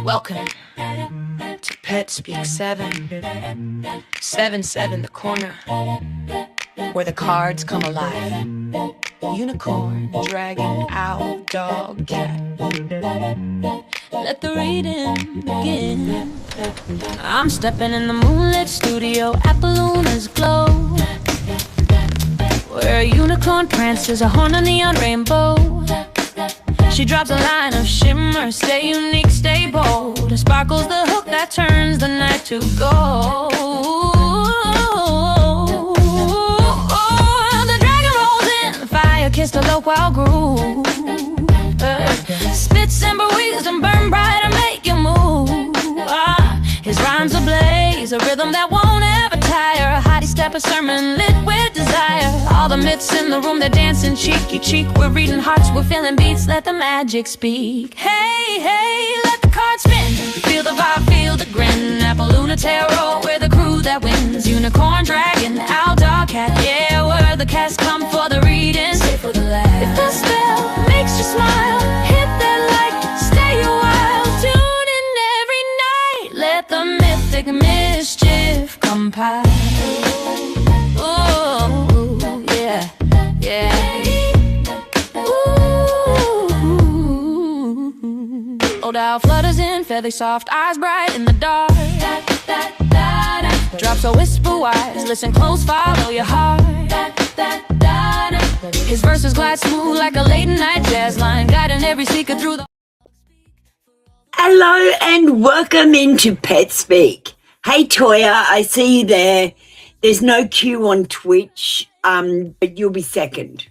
Welcome to Pet Speak 7. 7, the corner where the cards come alive. Unicorn, dragon, owl, dog, cat. Let the reading begin. I'm stepping in the moonlit studio at Luna's glow, where a unicorn prances, a horn, a neon rainbow. She drops a line of shimmer, stay unique, stay bold. It sparkles the hook that turns the night to gold. The dragon rolls in, fire kissed a low wild groove. Spits amber wisdom, burn bright and make you move. His rhymes ablaze, a rhythm that won't ever tire. A hottie step, a sermon lit with desire. All the myths in the room, they're dancing cheek to cheek. We're reading hearts, we're feeling beats, let the magic speak. Hey, hey, let the cards spin. Feel the vibe, feel the grin. Luna Tarot, we're the crew that wins. Unicorn, dragon, owl, dog, cat. Yeah, we're the cast, come for the reading, stay for the laugh. If the spell makes you smile, hit that like, stay a while. Tune in every night, let the mythic mischief compile. Ooh, yeah, yeah. Ooh. Old owl flutters in, feather soft, eyes bright in the dark. Drops a whisper wise, listen close, follow your heart. His verses glide smooth like a late night jazz line, guiding every seeker through the... Hello and welcome into Pet Speak. Hey Toya, I see you there. There's no queue on Twitch, but you'll be second.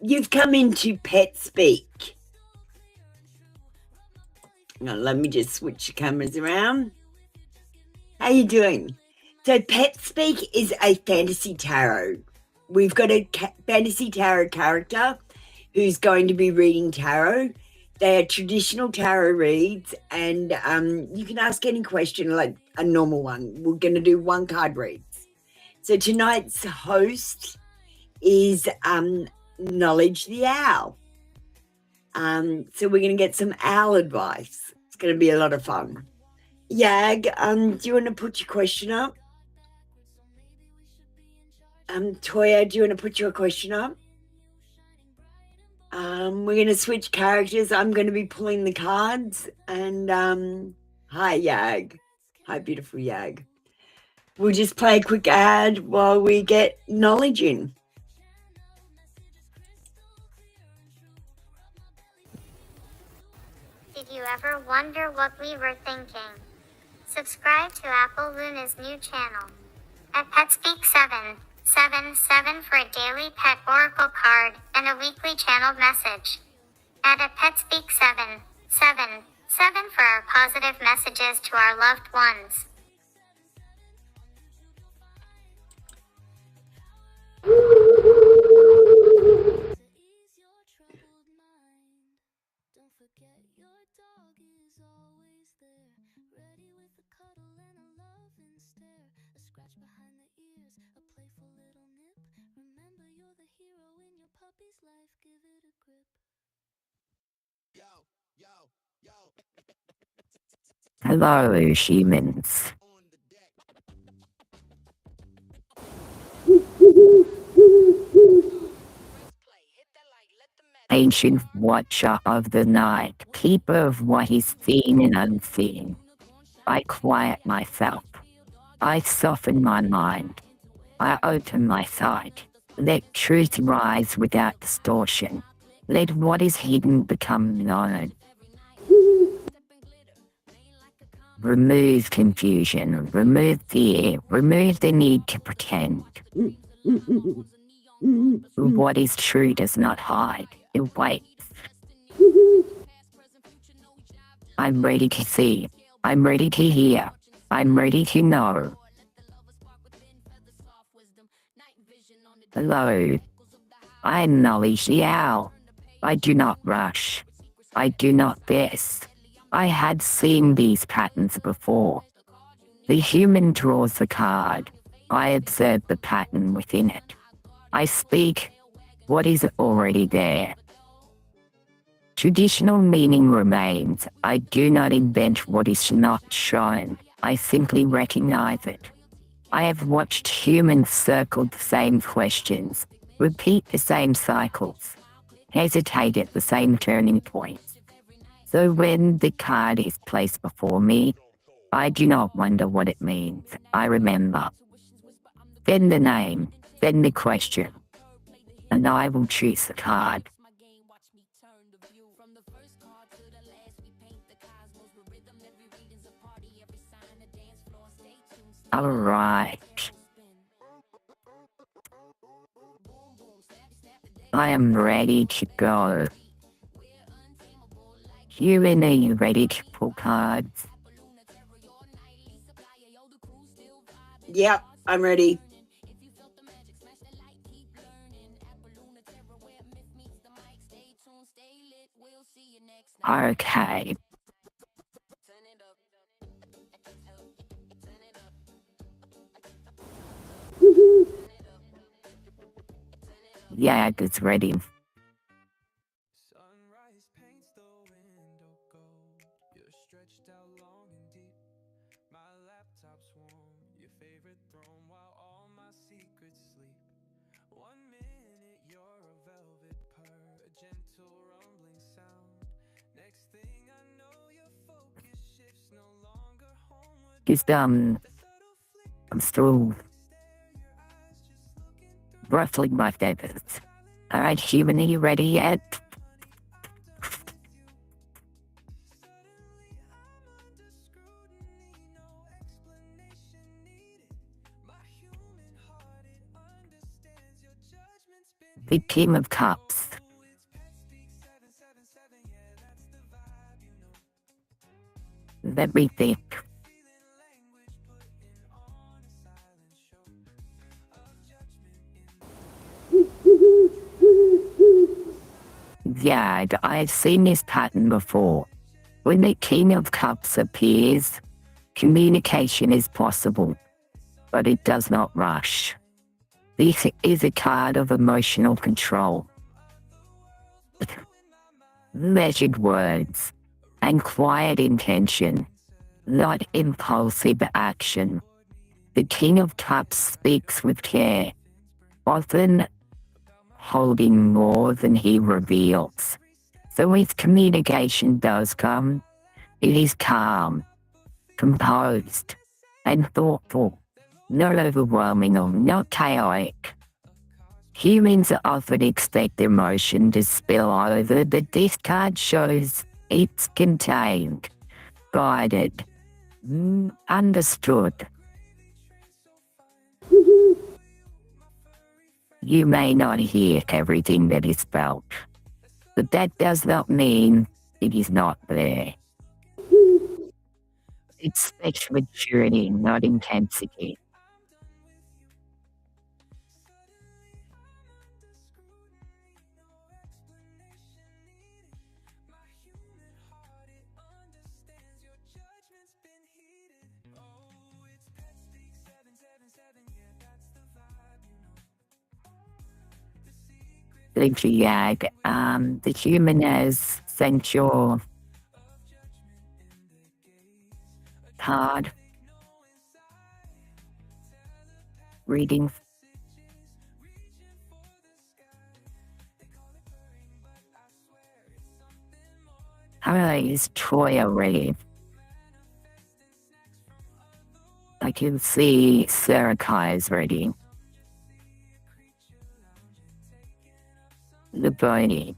You've come into Pet Speak. Now let me just switch the cameras around. How you doing? So Pet Speak is a fantasy tarot. We've got a fantasy tarot character who's going to be reading tarot. They are traditional tarot reads, and you can ask any question like a normal one. We're going to do one card reads. So tonight's host is Knowledge the Owl. So we're going to get some owl advice. It's going to be a lot of fun. Yag, do you want to put your question up? Toya, do you want to put your question up? We're going to switch characters. I'm going to be pulling the cards. And hi, Yag. Hi, beautiful Yag. We'll just play a quick ad while we get knowledge in. Did you ever wonder what we were thinking? Subscribe to Apple Luna's new channel at PetSpeak 777 for a daily pet oracle card and a weekly channeled message. And at PetSpeak 777 for our positive messages to our loved ones. Hello, humans. Ancient watcher of the night, keeper of what is seen and unseen. I quiet myself. I soften my mind. I open my sight. Let truth rise without distortion. Let what is hidden become known. Remove confusion, remove fear, remove the need to pretend. What is true does not hide, it waits. I'm ready to see, I'm ready to hear, I'm ready to know. Hello, I acknowledge the owl. I do not rush. I do not guess. I had seen these patterns before. The human draws the card. I observe the pattern within it. I speak what is already there. Traditional meaning remains. I do not invent what is not shown. I simply recognize it. I have watched humans circle the same questions, repeat the same cycles, hesitate at the same turning points. So when the card is placed before me, I do not wonder what it means. I remember. Then the name, then the question, and I will choose the card. All right. I am ready to go. Human, are you ready to pull cards? Yep, I'm ready. Okay. Yeah, it's ready. Sunrise paints the window gold. You're stretched out long and deep. My laptop's warm, your favorite throne while all my secrets sleep. 1 minute you're a velvet purr, a gentle rumbling sound. Next thing I know your focus shifts, no longer homeward. Just, I'm still ruffling my feathers. All right, human, are you ready yet? The King of Cups. Let me think. Yeah, I've seen this pattern before. When the King of Cups appears, communication is possible, but it does not rush. This is a card of emotional control. Measured words and quiet intention, not impulsive action. The King of Cups speaks with care, often holding more than he reveals. So his communication does come. It is calm, composed, and thoughtful, not overwhelming or not chaotic. Humans often expect emotion to spill over, but this card shows it's contained, guided, understood. You may not hear everything that is felt, but that does not mean it is not there. Expect maturity, not intensity. Thank you, Yag. The human has sent your card reading. How is Troy already? I can see Sarah Kai is ready. The Bonnie.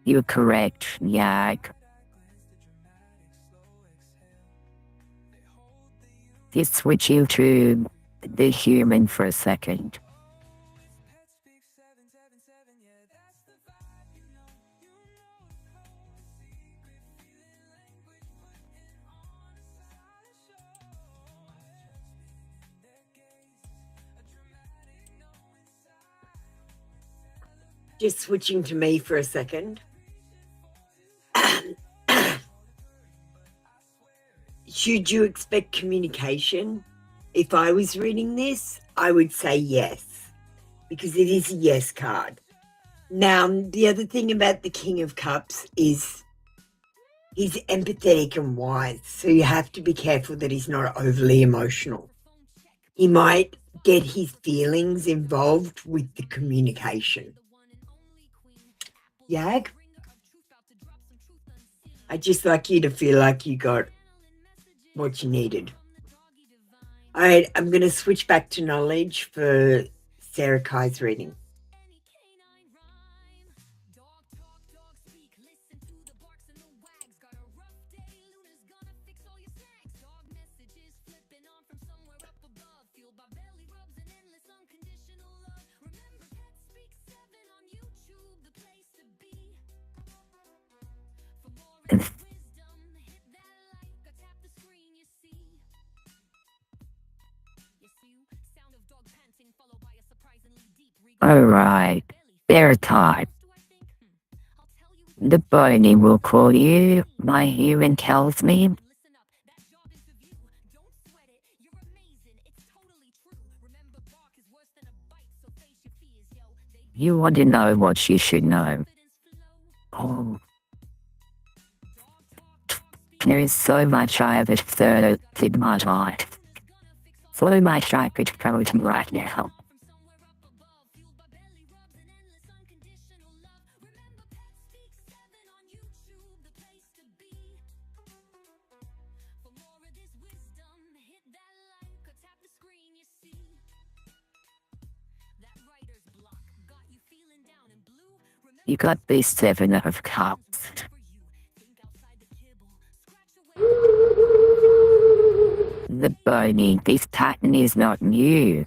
You're correct, Yak. Just switch you to the human for a second. Just switching to me for a second. Should you expect communication? If I was reading this, I would say yes, because it is a yes card. Now, the other thing about the King of Cups is he's empathetic and wise, so you have to be careful that he's not overly emotional. He might get his feelings involved with the communication. Yag? I'd just like you to feel like you got what you needed. All right, I'm going to switch back to knowledge for Sarah Kai's reading. Alright, fair time. The bunny will call you, my hearing tells me. You want to know what you should know. Oh. There is so much I have asserted in my life. So much I could tell you right now. You got the 7 of Cups. The bunny, this pattern is not new.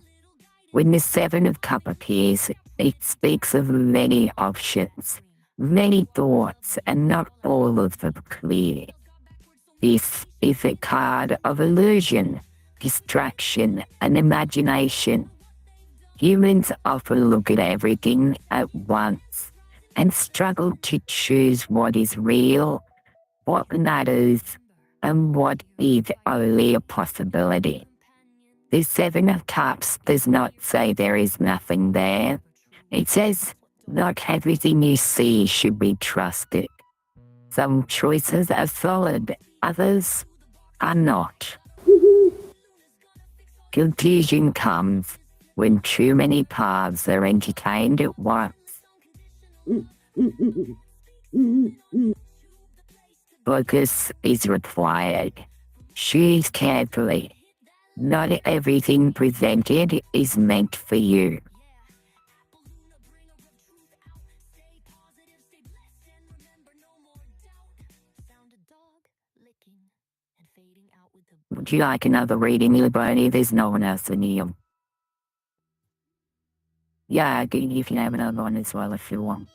When the 7 of Cups appears, it speaks of many options, many thoughts, and not all of them clear. This is a card of illusion, distraction, and imagination. Humans often look at everything at once and struggle to choose what is real, what matters, and what is only a possibility. The 7 of Cups does not say there is nothing there. It says not everything you see should be trusted. Some choices are solid, others are not. Confusion comes when too many paths are entertained at once. Focus is required. Choose carefully. Not everything presented is meant for you. Would you like another reading, Liboni? There's no one else in here. Yeah, you can have another one as well if you want.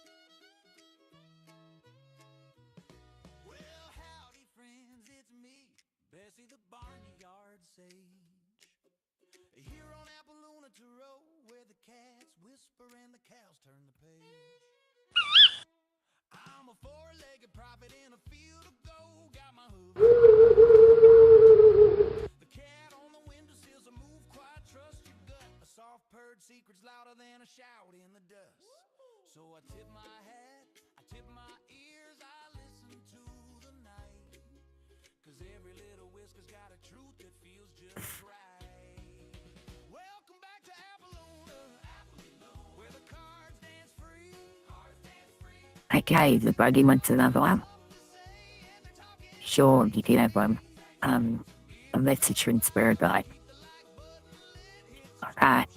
Where the cats whisper and the cows turn the page. I'm a four-legged prophet in a field of gold. Got my hooves. The cat on the windowsills, a move quiet, trust your gut. A soft purred secret's louder than a shout in the dust. So I tip my hat, I tip my ears, I listen to the night. 'Cause every little whisker's got a truth that feels just right. Welcome back to where the cards dance free. Okay, the buggy wants another one. Sure, you can have one. A message from Spirit Guide. Alright.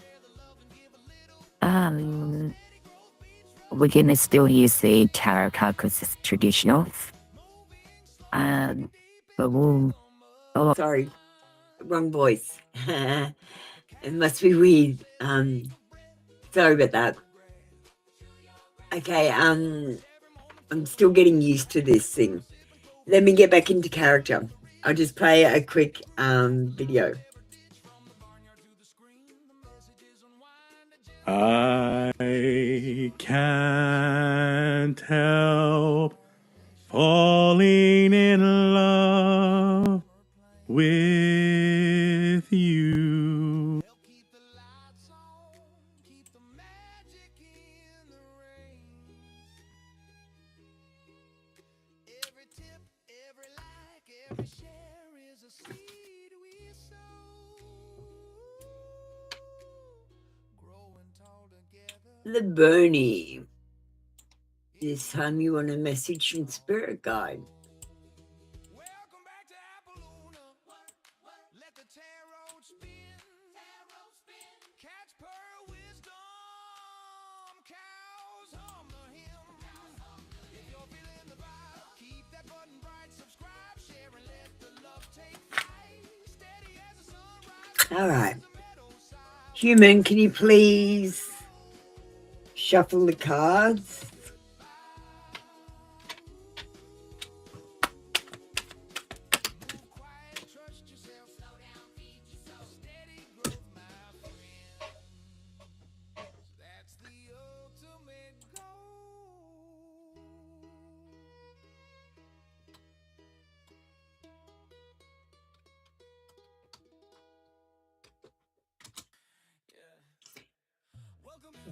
We're gonna still use the tarot card because it's traditional. But we'll... Oh, Sorry, wrong voice. It must be weird. Sorry about that. Okay, I'm still getting used to this thing. Let me get back into character. I'll just play a quick video. I can't help falling in love with The Bernie. This time you want a message from Spirit Guide. Welcome back to Appaloosa. Let the tarot spin. Catch purr wisdom. Cows hum the hymn. If you're feeling the vibe, keep that button bright. Subscribe, share, and let the love take flight. Steady as the sunrise. All right. Human, can you please shuffle the cards?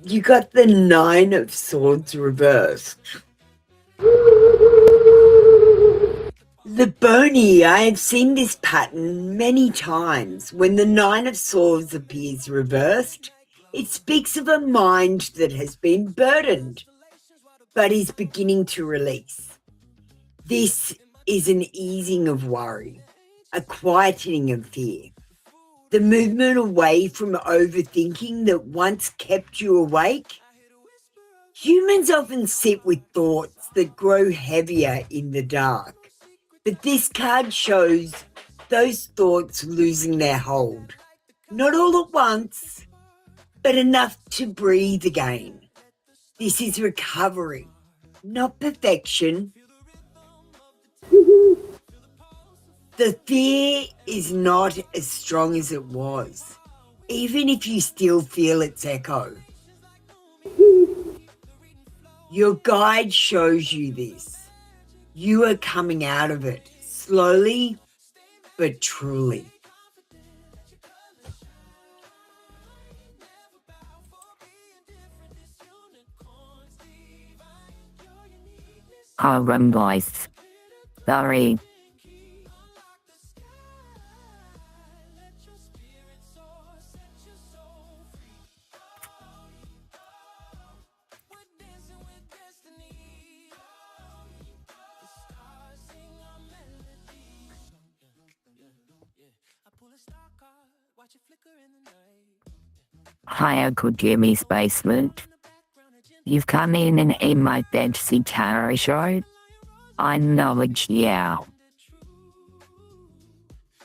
You got the 9 of Swords reversed. The Bony, I have seen this pattern many times. When the 9 of Swords appears reversed, it speaks of a mind that has been burdened, but is beginning to release. This is an easing of worry, a quietening of fear, the movement away from overthinking that once kept you awake. Humans often sit with thoughts that grow heavier in the dark, but this card shows those thoughts losing their hold. Not all at once, but enough to breathe again. This is recovery, not perfection. The fear is not as strong as it was, even if you still feel its echo. Your guide shows you this. You are coming out of it, slowly but truly. Our voice. Sorry. Hi, Uncle Jimmy's basement. You've come in my fantasy tarot show. I knowledge Meow.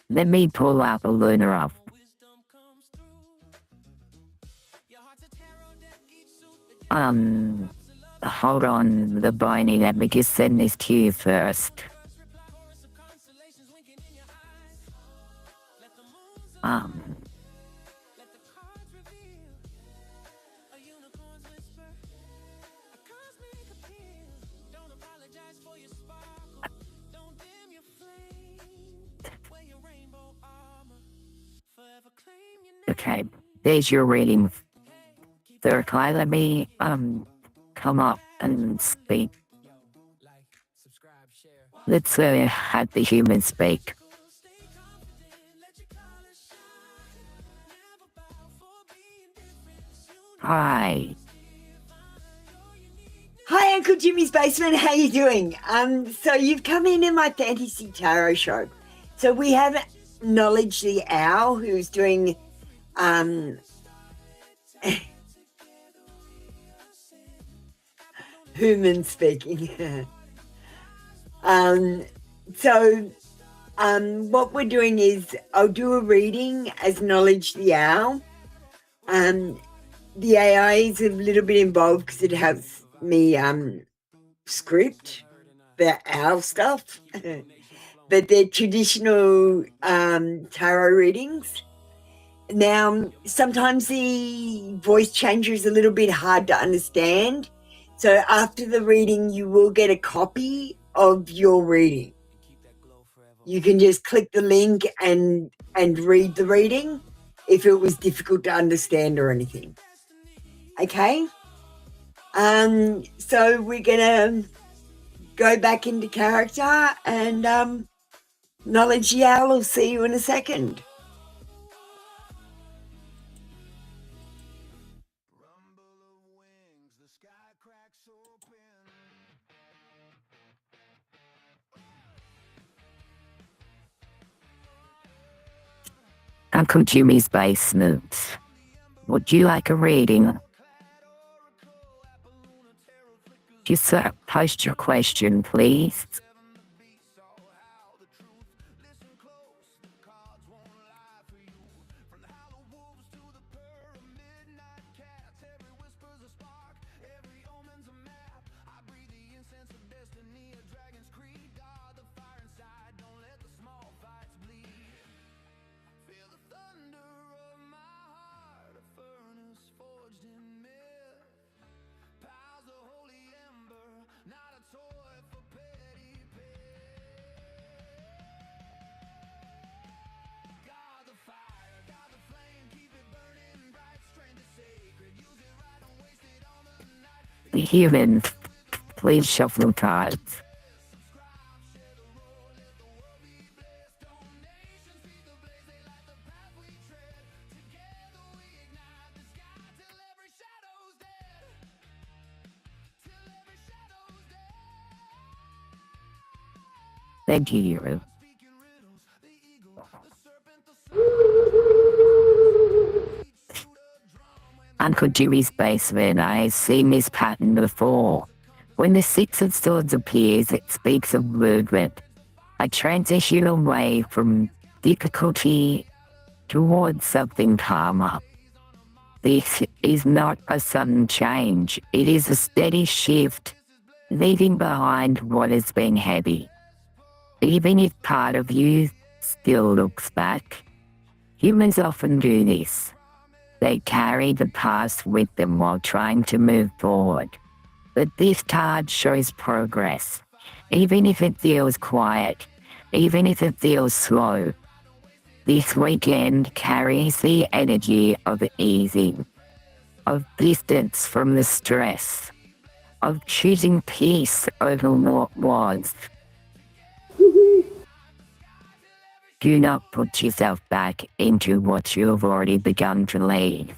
Let me pull out the lunar up. Hold on, the Boney, let me just send this to you first. Okay, there's your reading. Third eye, let me come up and speak. Let's have the human speak. Hi. Hi, Uncle Jimmy's basement. How you doing? So you've come in my fantasy tarot show. So we have Knowledge the Owl, who's doing human speaking. What we're doing is I'll do a reading as Knowledge the Owl. The AI is a little bit involved because it helps me script the owl stuff. But they're traditional tarot readings. Now, sometimes the voice changer is a little bit hard to understand. So after the reading, you will get a copy of your reading. You can just click the link and read the reading if it was difficult to understand or anything. Okay? So we're going to go back into character and Knowledge the Owl will see you in a second. Uncle Jimmy's basement. Would you like a reading? Just post your question, please. The human, please shuffle cards. Thank you. Uncle Jimmy's basement. I've seen this pattern before. When the Six of Swords appears, it speaks of movement, a transition away from difficulty towards something calmer. This is not a sudden change. It is a steady shift, leaving behind what has been heavy. Even if part of you still looks back, humans often do this. They carry the past with them while trying to move forward. But this card shows progress, even if it feels quiet, even if it feels slow. This weekend carries the energy of easing, of distance from the stress, of choosing peace over what was. Do not put yourself back into what you have already begun to leave.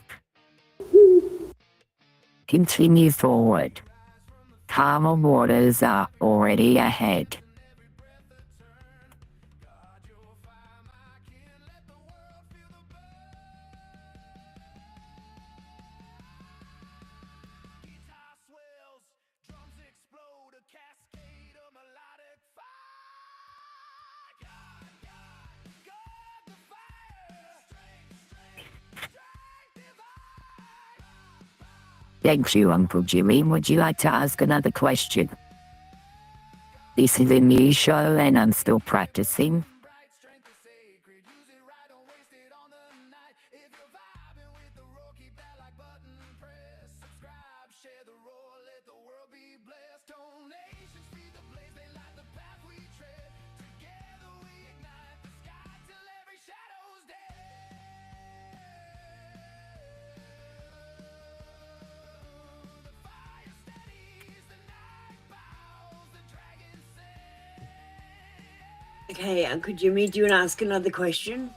Continue forward. Calmer waters are already ahead. Thank you, Uncle Jimmy. Would you like to ask another question? This is a new show and I'm still practicing. Okay, Uncle Jimmy, do you want to ask another question?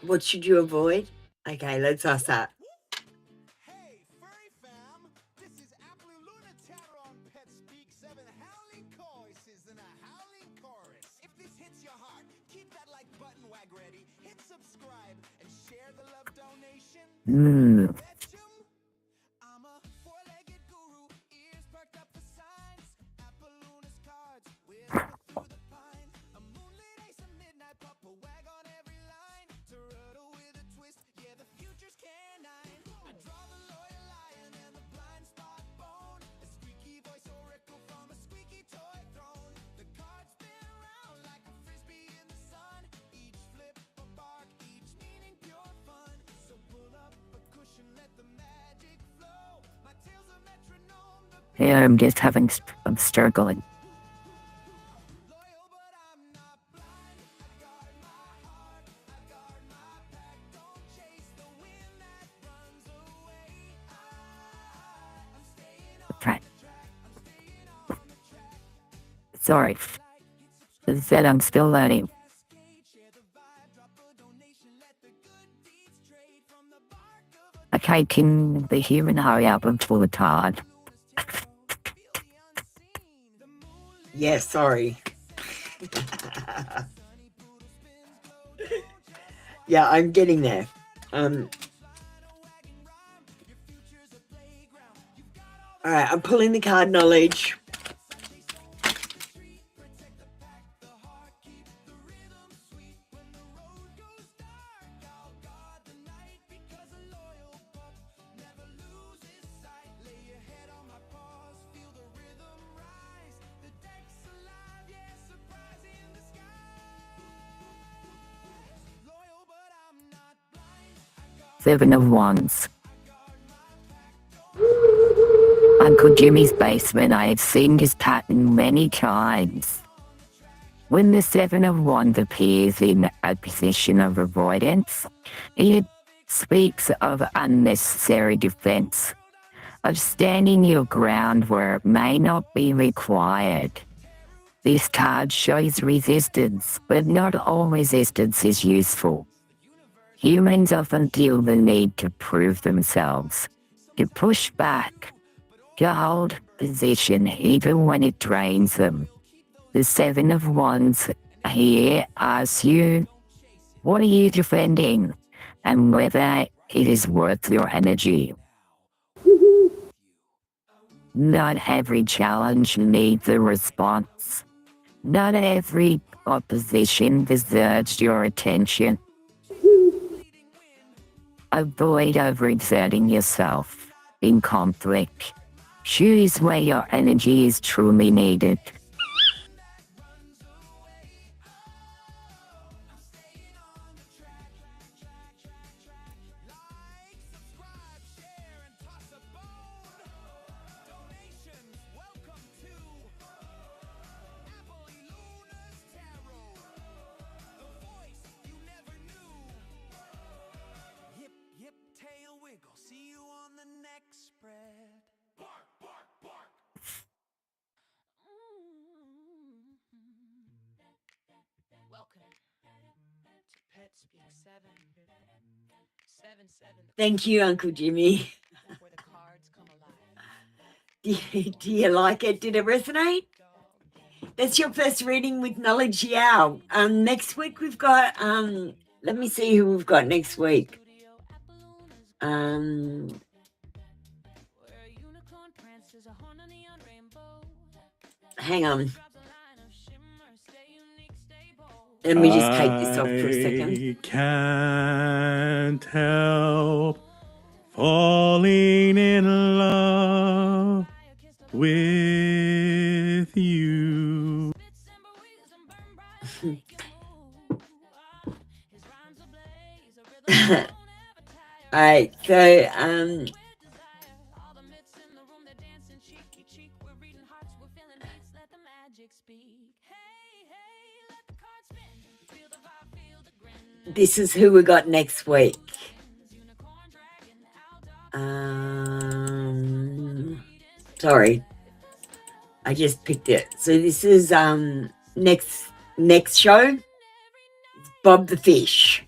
What should you avoid? Okay, let's ask that. Hey, furry fam! This is on Pet Speak 7 howling voices and a howling chorus. If this hits your heart, keep that like button wag ready, hit subscribe, and share the love donation. I'm a four-legged guru, ears perked up for signs. Appaloona's cards, with through the pine. A moonlit ace, a midnight pup, a wag on every line. Turtle with a twist, yeah, the future's canine. I draw the loyal lion and the blind spot bone. A squeaky voice oracle from a squeaky toy throne. The cards spin around like a frisbee in the sun. Each flip a bark, each meaning pure fun. So pull up a cushion, let the magic flow. My tail's a metronome, the Yeah, I'm struggling. loyal, but I'm not blind. I guard my heart, I guard my pack. Don't chase the wind that runs away. I'm staying on Right. the track. I'm staying on the track. Sorry. As I said, I'm still learning. Cascade, share the vibe, drop a donation, let the good deeds trade from the bark of a Okay, can the human hurry up and pull the card? Yeah, sorry. Yeah, I'm getting there. All right, I'm pulling the card knowledge. Seven of Wands. Uncle Jimmy's basement, I have seen his pattern many times. When the Seven of Wands appears in a position of avoidance, it speaks of unnecessary defense, of standing your ground where it may not be required. This card shows resistance, but not all resistance is useful. Humans often feel the need to prove themselves, to push back, to hold position even when it drains them. The Seven of Wands here asks you, what are you defending, and whether it is worth your energy. Not every challenge needs a response. Not every opposition deserves your attention. Avoid overexerting yourself in conflict. Choose where your energy is truly needed. Yip, tail wiggle. See you on the next spread. Bark, bark, bark. Welcome to Pet Speak 777. Thank you, Uncle Jimmy. Where the cards come alive. Do you like it? Did it resonate? That's your first reading with Knowledge Yow. Next week we've got let me see who we've got next week. Hang on. Let me just take this off for a second. I can't help falling in love with you. Alright, so this is who we got next week. Sorry, I just picked it. So this is next show. It's Bob the Fish.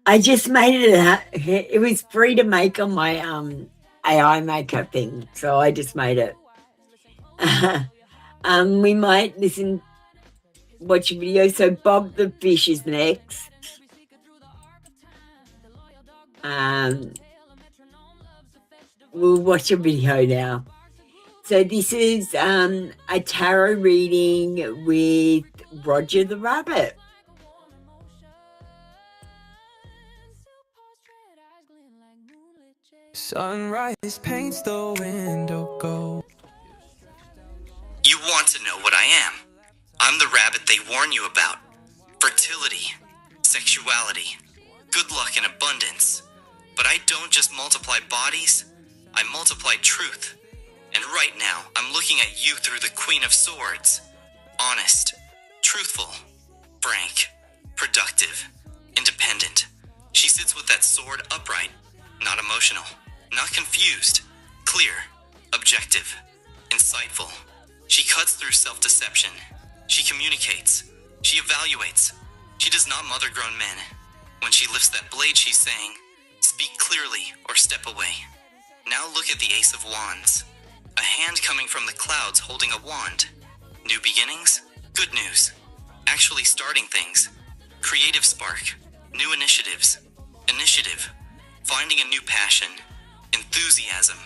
I just made it. It was free to make on my AI makeup thing, so I just made it. We might watch a video. So Bob the Fish is next. We'll watch a video now. So this is a tarot reading with Roger the Rabbit. Sunrise paints the window gold. You want to know what I am. I'm the rabbit they warn you about. Fertility, sexuality, good luck and abundance. But I don't just multiply bodies, I multiply truth. And right now, I'm looking at you through the Queen of Swords. Honest, truthful, frank, productive, independent. She sits with that sword upright, not emotional, not confused, clear, objective, insightful, She cuts through self-deception. She communicates. She evaluates. She does not mother grown men. When she lifts that blade, she's saying, speak clearly or step away. Now look at the Ace of Wands. A hand coming from the clouds holding a wand. New beginnings? Good news. Actually starting things. Creative spark. New initiatives. Initiative. Finding a new passion. Enthusiasm.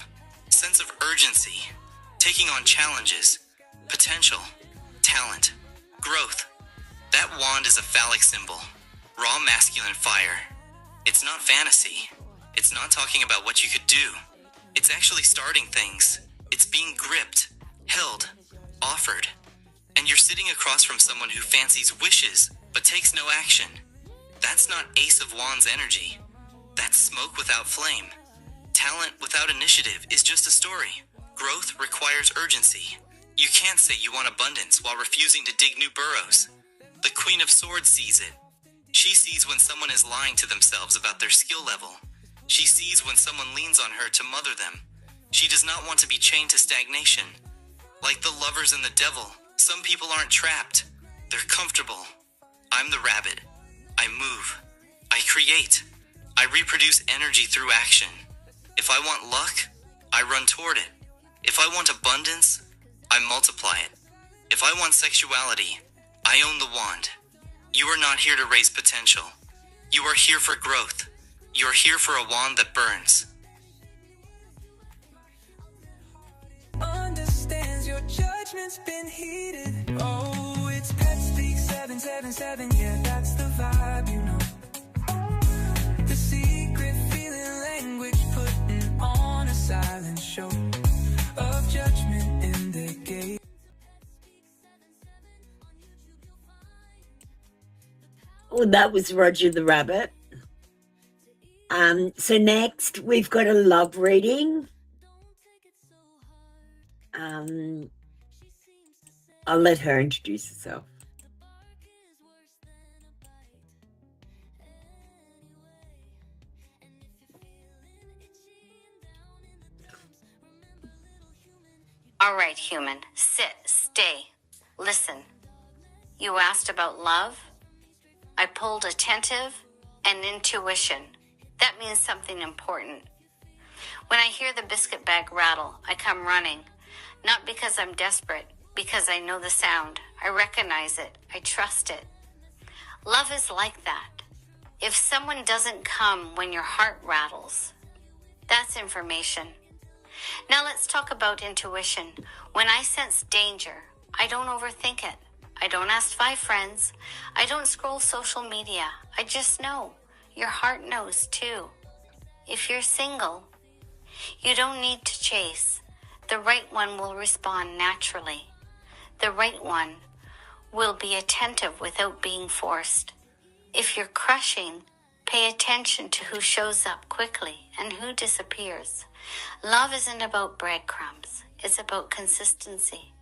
Sense of urgency. Taking on challenges. Potential. Talent. Growth. That wand is a phallic symbol. Raw masculine fire. It's not fantasy. It's not talking about what you could do. It's actually starting things. It's being gripped, held, offered. And you're sitting across from someone who fancies wishes, but takes no action. That's not Ace of Wands energy. That's smoke without flame. Talent without initiative is just a story. Growth requires urgency. You can't say you want abundance while refusing to dig new burrows. The Queen of Swords sees it. She sees when someone is lying to themselves about their skill level. She sees when someone leans on her to mother them. She does not want to be chained to stagnation. Like the lovers and the devil, some people aren't trapped. They're comfortable. I'm the rabbit. I move. I create. I reproduce energy through action. If I want luck, I run toward it. If I want abundance, I multiply it. If I want sexuality, I own the wand. You are not here to raise potential. You are here for growth. You are here for a wand that burns. Understands your judgment's been heated. Oh, it's Pet Speak 777. Yeah, that's the vibe, you know. The secret feeling language putting on a silent show of judgment in the gate. Oh, that was Roger the Rabbit. So next we've got a love reading. I'll let her introduce herself. All right, human, sit, stay, listen. You asked about love? I pulled attentive and intuition. That means something important. When I hear the biscuit bag rattle, I come running. Not because I'm desperate, because I know the sound. I recognize it. I trust it. Love is like that. If someone doesn't come when your heart rattles, that's information. Now let's talk about intuition. When I sense danger, I don't overthink it. I don't ask 5 friends. I don't scroll social media. I just know. Your heart knows too. If you're single, you don't need to chase. The right one will respond naturally. The right one will be attentive without being forced. If you're crushing, pay attention to who shows up quickly and who disappears. Love isn't about breadcrumbs. It's about consistency.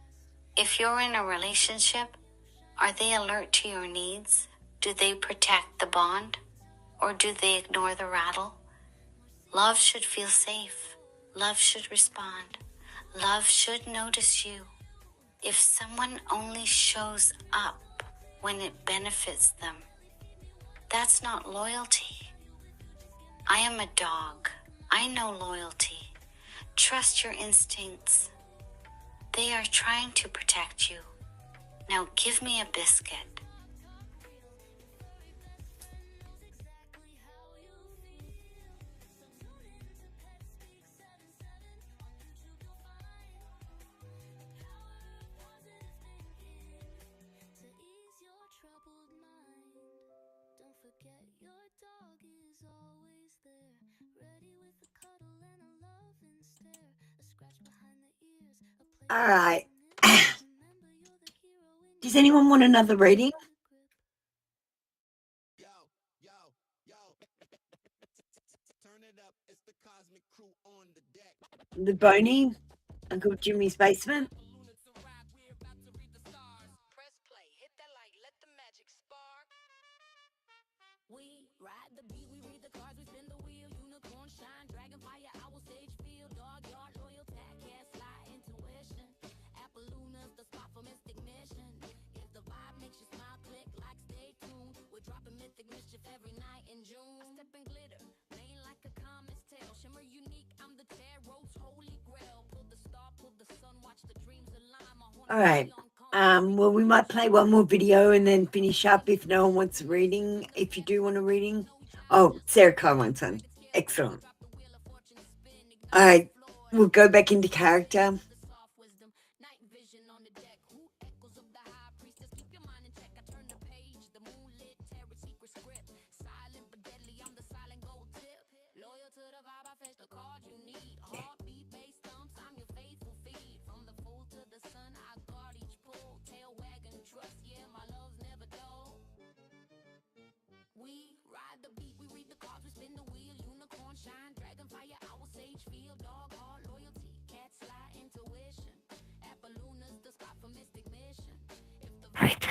If you're in a relationship, are they alert to your needs? Do they protect the bond? Or do they ignore the rattle? Love should feel safe. Love should respond. Love should notice you. If someone only shows up when it benefits them, that's not loyalty. I am a dog. I know loyalty. Trust your instincts. They are trying to protect you. Now give me a biscuit. All right. Does anyone want another reading? Yo, yo, yo. Turn it up. It's the cosmic crew on the deck. The Boney, Uncle Jimmy's basement. Press play, hit that like, let the magic spark. We ride the beat, we read the cards, we spin the wheel. Unicorn shine, dragon fire, our stage field. Dog yard, loyal, tag, gas, slide, intuition. Appaloonas, All right. Well, we might play one more video and then finish up if no one wants a reading. If you do want a reading. Oh, Sarah Kyle wants one. Excellent. All right. We'll go back into character. Right.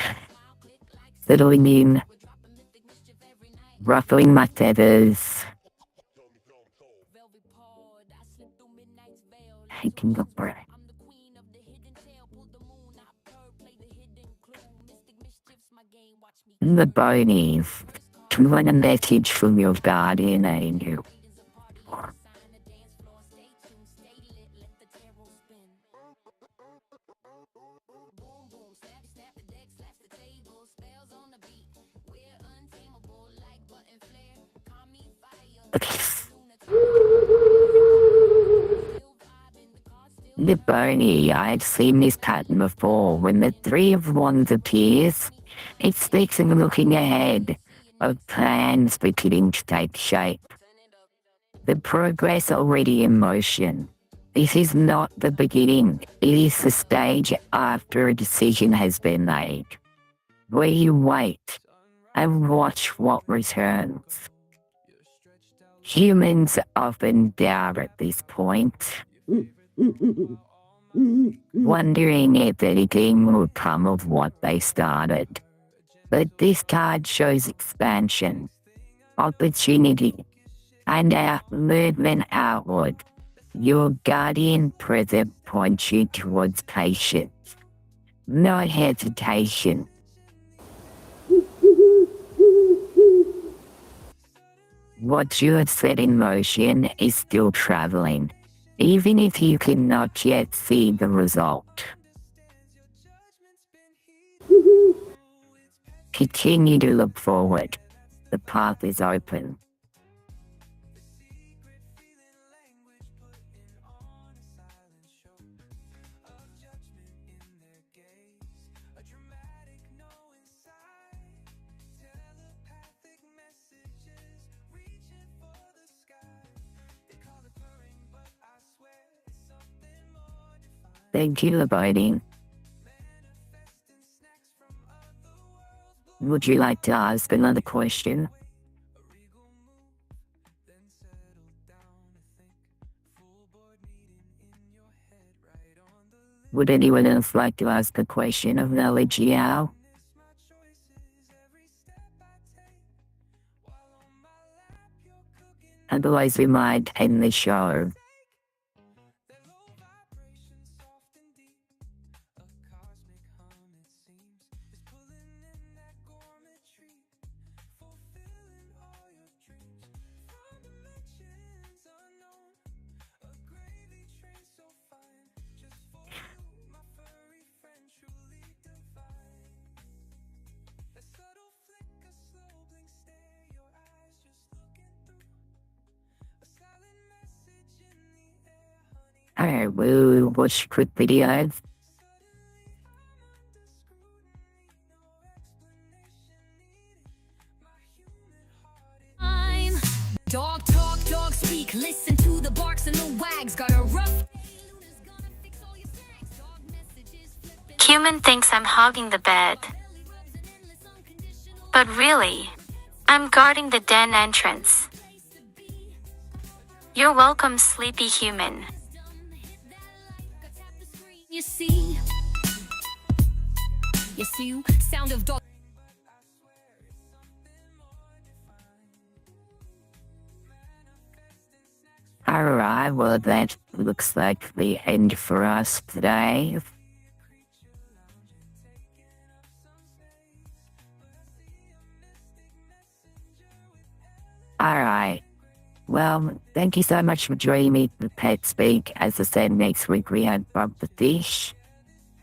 Settling in, ruffling my feathers, taking a breath. The bonies, to run a message from your guardian angel. The Boney, I've seen this pattern before. When the three of wands appears, it speaks of looking ahead, of plans beginning to take shape. The progress already in motion. This is not the beginning, it is the stage after a decision has been made, where you wait and watch what returns. Humans often doubt at this point, wondering if anything will come of what they started. But this card shows expansion, opportunity, and our movement outward. Your guardian present points you towards patience, not hesitation. What you have set in motion is still traveling, even if you cannot yet see the result. Continue to look forward. The path is open. Thank you, abiding. Would you like to ask another question? Would anyone else like to ask a question of knowledge, Meow? Otherwise, we might end the show. Alright, we'll watch quick videos. Dog talk, dog speak, listen to the barks and the wags. Got a rough Human thinks I'm hogging the bed. But really, I'm guarding the den entrance. You're welcome, sleepy human. you see, sound of dog. Alright, well that looks like the end for us today. All right. Well, thank you so much for joining me for Pet Speak. As I said, next week we had Bob the Fish.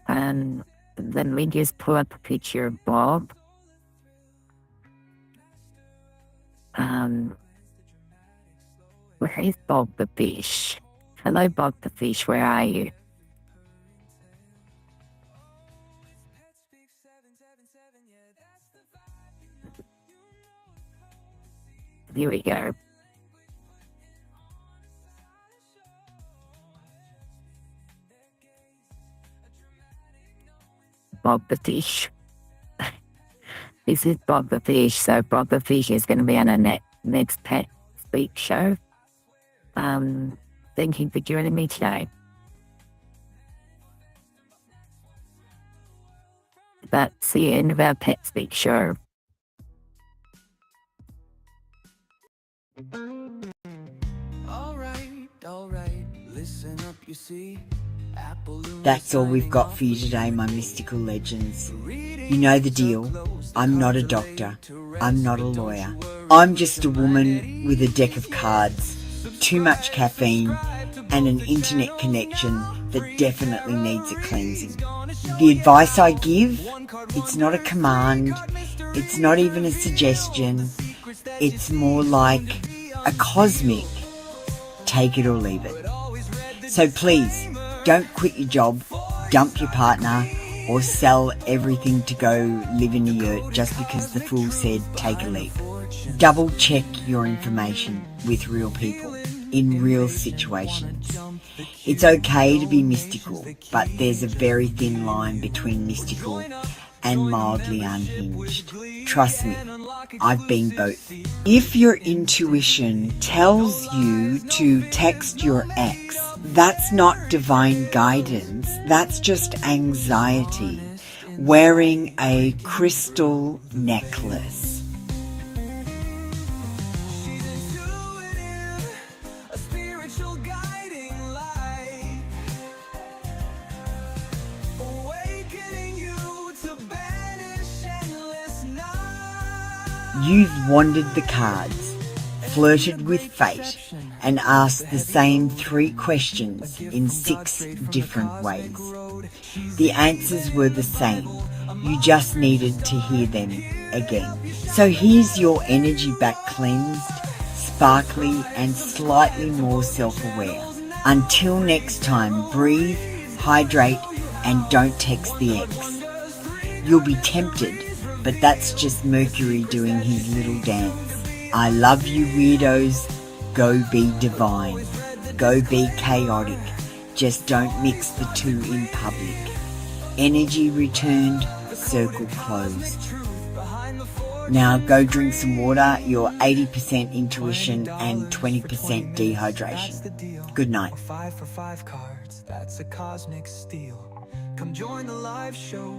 And let me just pull up a picture of Bob. Where is Bob the Fish? Hello, Bob the Fish, where are you? Here we go. Bob the Fish. This is Bob the Fish. So Bob the Fish is going to be on our next Pet Speak show. Thank you for joining me today. That's the end of our Pet Speak show. Listen up, you see. That's all we've got for you today, my mystical legends. You know the deal. I'm not a doctor. I'm not a lawyer. I'm just a woman with a deck of cards, too much caffeine, and an internet connection that definitely needs a cleansing. The advice I give, it's not a command, it's not even a suggestion, it's more like a cosmic take it or leave it. So please, don't quit your job, dump your partner, or sell everything to go live in a yurt just because the fool said take a leap. Double check your information with real people in real situations. It's okay to be mystical, but there's a very thin line between mystical and mildly unhinged. Trust me, I've been both. If your intuition tells you to text your ex, that's not divine guidance, that's just anxiety wearing a crystal necklace. You've wandered the cards, flirted with fate, and asked the same 3 questions in 6 different ways. The answers were the same. You just needed to hear them again. So here's your energy back cleansed, sparkly, and slightly more self-aware. Until next time, breathe, hydrate, and don't text the ex. You'll be tempted, but that's just Mercury doing his little dance. I love you, weirdos. Go be divine. Go be chaotic. Just don't mix the two in public. Energy returned, circle closed. Now go drink some water, your 80% intuition and 20% dehydration. Good night. 5 for 5 cards, that's a cosmic steal. Come join the live show.